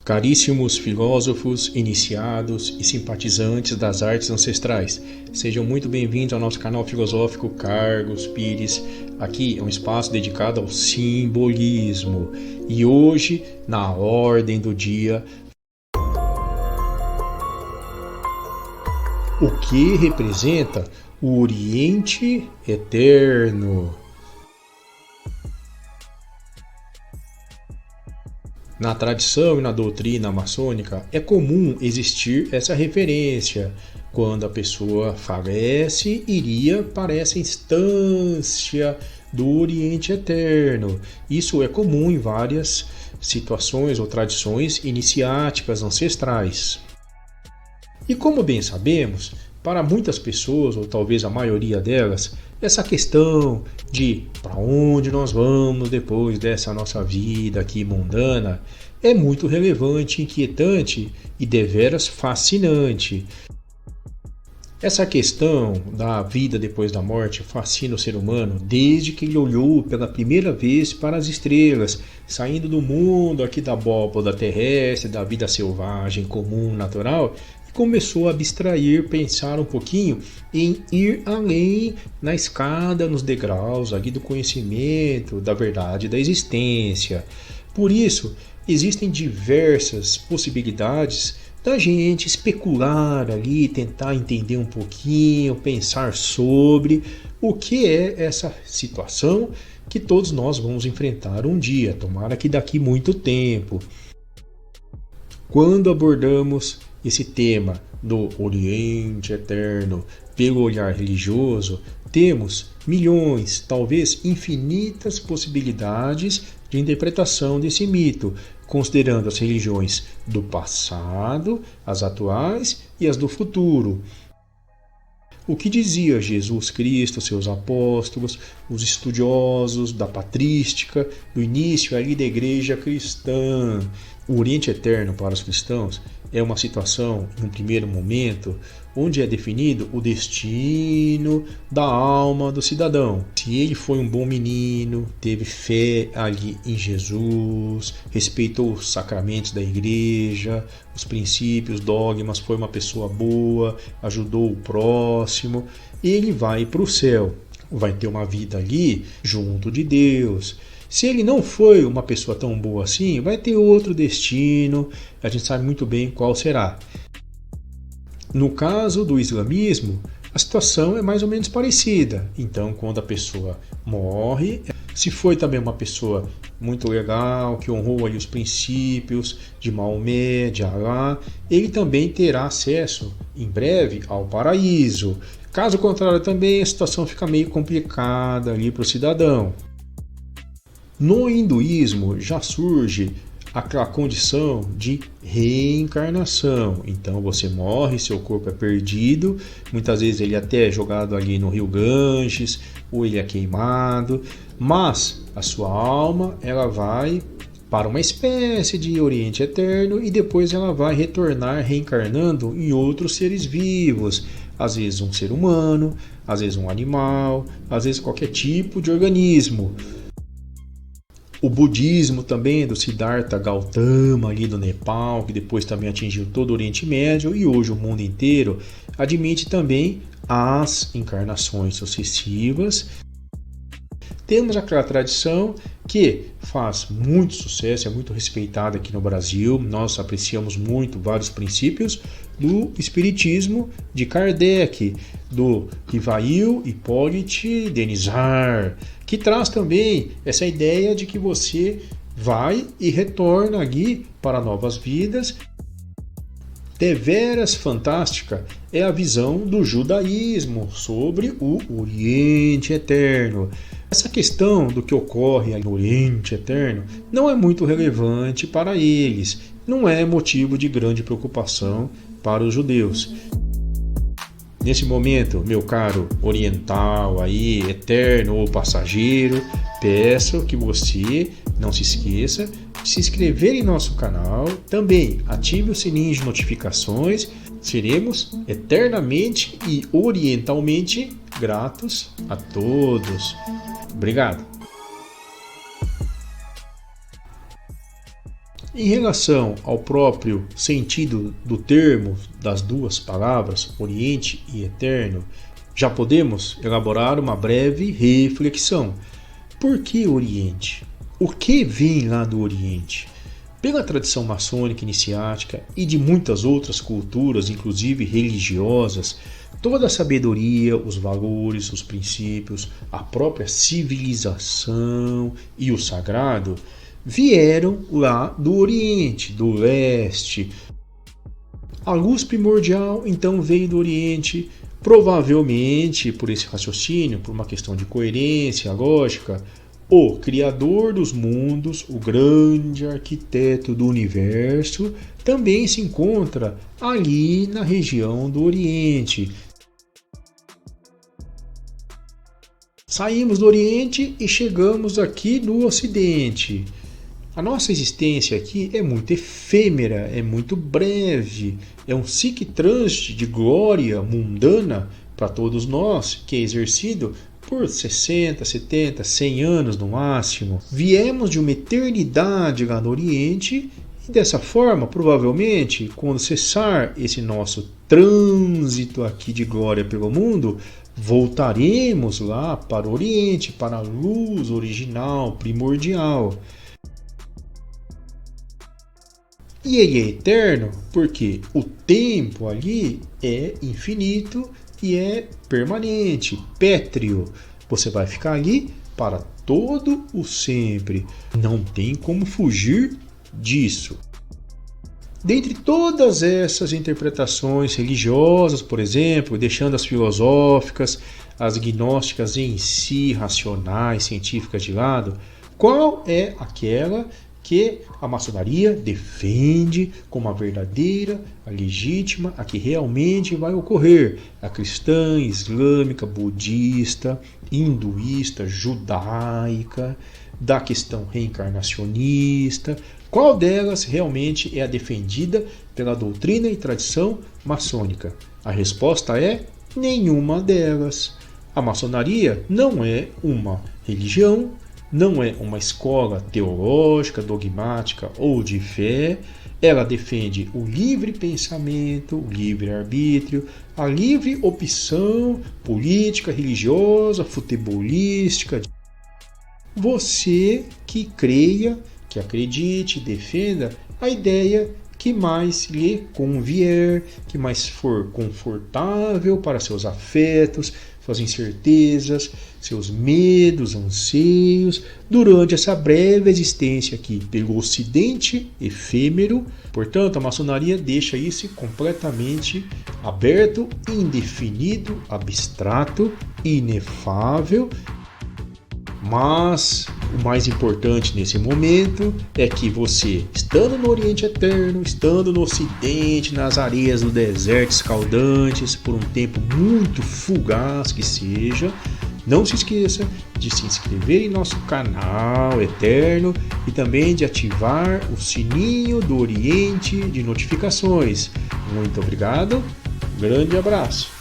Caríssimos filósofos, iniciados e simpatizantes das artes ancestrais, sejam muito bem-vindos ao nosso canal filosófico Cargos Pires. Aqui é um espaço dedicado ao simbolismo e hoje, na ordem do dia, o que representa o Oriente Eterno. Na tradição e na doutrina maçônica é comum existir essa referência. Quando a pessoa falece, iria para essa instância do Oriente Eterno. Isso é comum em várias situações ou tradições iniciáticas ancestrais. E como bem sabemos, para muitas pessoas, ou talvez a maioria delas, essa questão de para onde nós vamos depois dessa nossa vida aqui mundana é muito relevante, inquietante e deveras fascinante. Essa questão da vida depois da morte fascina o ser humano desde que ele olhou pela primeira vez para as estrelas, saindo do mundo aqui da abóbada terrestre, da vida selvagem, comum, natural, começou a abstrair, pensar um pouquinho em ir além na escada, nos degraus ali do conhecimento, da verdade, da existência. Por isso, existem diversas possibilidades da gente especular ali, tentar entender um pouquinho, pensar sobre o que é essa situação que todos nós vamos enfrentar um dia, tomara que daqui muito tempo. Quando abordamos esse tema do Oriente Eterno pelo olhar religioso, temos milhões, talvez infinitas possibilidades de interpretação desse mito, considerando as religiões do passado, as atuais e as do futuro. O que dizia Jesus Cristo, seus apóstolos, os estudiosos da patrística, do início ali da igreja cristã. O Oriente Eterno para os cristãos é uma situação, em um primeiro momento, onde é definido o destino da alma do cidadão. Se ele foi um bom menino, teve fé ali em Jesus, respeitou os sacramentos da igreja, os princípios, dogmas, foi uma pessoa boa, ajudou o próximo, ele vai para o céu, vai ter uma vida ali junto de Deus. Se ele não foi uma pessoa tão boa assim, vai ter outro destino, a gente sabe muito bem qual será. No caso do islamismo, a situação é mais ou menos parecida. Então, quando a pessoa morre, se foi também uma pessoa muito legal, que honrou ali os princípios de Maomé, de Alá, ele também terá acesso em breve ao paraíso. Caso contrário também, a situação fica meio complicada ali para o cidadão. No hinduísmo já surge aquela condição de reencarnação. Então você morre, seu corpo é perdido, muitas vezes ele até é jogado ali no rio Ganges, ou ele é queimado, mas a sua alma ela vai para uma espécie de Oriente Eterno e depois ela vai retornar reencarnando em outros seres vivos, às vezes um ser humano, às vezes um animal, às vezes qualquer tipo de organismo. O budismo também, do Siddhartha Gautama, ali do Nepal, que depois também atingiu todo o Oriente Médio e hoje o mundo inteiro, admite também as encarnações sucessivas. Temos aquela tradição que faz muito sucesso, é muito respeitada aqui no Brasil. Nós apreciamos muito vários princípios do Espiritismo de Kardec, do Rivail Hippolyte Denisard, que traz também essa ideia de que você vai e retorna ali para novas vidas. Deveras fantástica é a visão do judaísmo sobre o Oriente Eterno. Essa questão do que ocorre no Oriente Eterno não é muito relevante para eles, não é motivo de grande preocupação para os judeus. Nesse momento, meu caro oriental aí, eterno ou passageiro, peço que você não se esqueça de se inscrever em nosso canal, também ative o sininho de notificações, seremos eternamente e orientalmente gratos a todos. Obrigado. Em relação ao próprio sentido do termo das duas palavras, Oriente e Eterno, já podemos elaborar uma breve reflexão. Por que Oriente? O que vem lá do Oriente? Pela tradição maçônica iniciática e de muitas outras culturas, inclusive religiosas, toda a sabedoria, os valores, os princípios, a própria civilização e o sagrado vieram lá do Oriente, do Leste. A luz primordial então veio do Oriente, provavelmente por esse raciocínio, por uma questão de coerência lógica. O Criador dos mundos, o grande arquiteto do universo, também se encontra ali na região do Oriente. Saímos do Oriente e chegamos aqui no Ocidente. A nossa existência aqui é muito efêmera, é muito breve, é um psique-trânsito de glória mundana para todos nós, que é exercido por 60, 70, 100 anos no máximo. Viemos de uma eternidade lá no Oriente e dessa forma, provavelmente, quando cessar esse nosso trânsito aqui de glória pelo mundo, voltaremos lá para o Oriente, para a luz original, primordial. E ele é eterno porque o tempo ali é infinito e é permanente, pétreo. Você vai ficar ali para todo o sempre. Não tem como fugir disso. Dentre todas essas interpretações religiosas, por exemplo, deixando as filosóficas, as gnósticas em si, racionais, científicas de lado, qual é aquela que a maçonaria defende como a verdadeira, a legítima, a que realmente vai ocorrer? A cristã, islâmica, budista, hinduísta, judaica, da questão reencarnacionista. Qual delas realmente é a defendida pela doutrina e tradição maçônica? A resposta é nenhuma delas. A maçonaria não é uma religião, não é uma escola teológica, dogmática ou de fé. Ela defende o livre pensamento, o livre arbítrio, a livre opção política, religiosa, futebolística. Você que creia, que acredite, defenda a ideia que mais lhe convier, que mais for confortável para seus afetos, suas incertezas, seus medos, anseios, durante essa breve existência aqui pelo Ocidente efêmero. Portanto, a maçonaria deixa isso completamente aberto, indefinido, abstrato, inefável. Mas o mais importante nesse momento é que você, estando no Oriente Eterno, estando no Ocidente, nas areias do deserto escaldantes, por um tempo muito fugaz que seja, não se esqueça de se inscrever em nosso canal Eterno e também de ativar o sininho do Oriente de notificações. Muito obrigado, um grande abraço.